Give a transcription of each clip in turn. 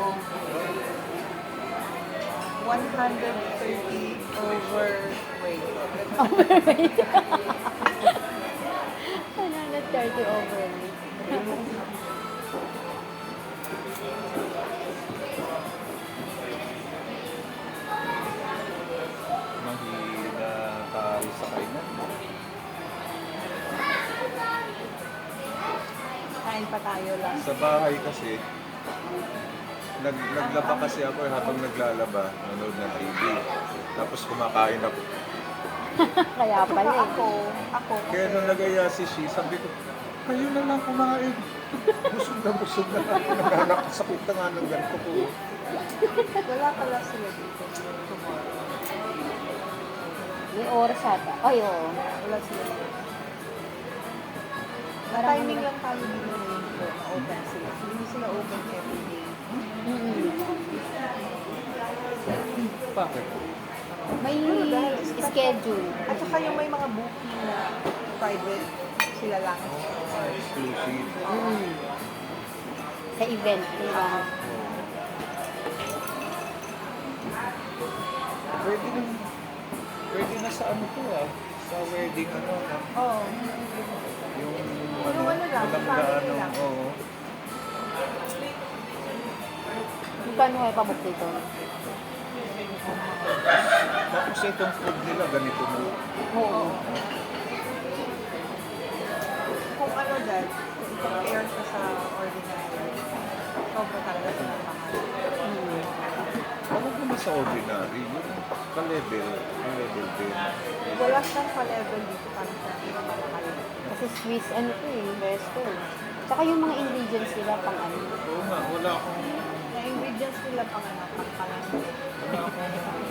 130 overweight. Overweight. 130 overweight. Mahina tayo sa kainan. Kain pa tayo lang. Sa bahay kasi, naglaba kasi ako habang naglalaba, nanood ng TV. Tapos kumakain ako. Kaya pala eh. Ako. Kaya nung nagaya si Shi, sabi ko, kayo na lang kumain. Busog na busog na ako. Naghanakasakit na nga ng ganito ko. Wala pala sila dito tomorrow. May oras ata. Ay, oo. Wala sila dito. Parang Timing ano- lang tayo dito ngayon ko na open sila. Hindi sila open every day. Bakit? May schedule. At saka yung may mga booking na private sila lang. Exclusive. Sa event, diba? Pwede na sa ano to sa wedding ano. Oo. Yung Yung ano lang, walang family gaano, lang. oo. Magkano kayo pabok dito? Tapos itong food nila ganito na. Oo. Kung ano dad, kung i-compare siya sa ordinary, sobra talaga sila mahal. Ano naman sa ordinary? Yung ka-level, ang level din. Wala siyang pa-level dito parang siya mahal. Kasi Swiss, ano to eh, resto. Tsaka yung mga ingredients nila pang ano. Oo nga, wala akong Na ingredients nila pang ano, pang palangke.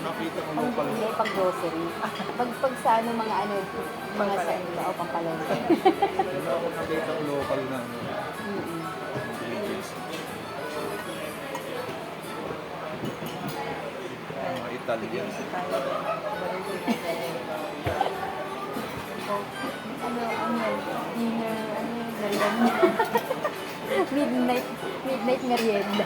nakita ko Pang, local. hindi, pang grocery. Pag sa ano, mga ano, mga sa Pangpalengke. o pang palengke. Wala akong nakita ko local na ano, ingredients. Mga Italian. Kasi tayo, balik Ano, dinner, ano yung merienda. Midnight merienda.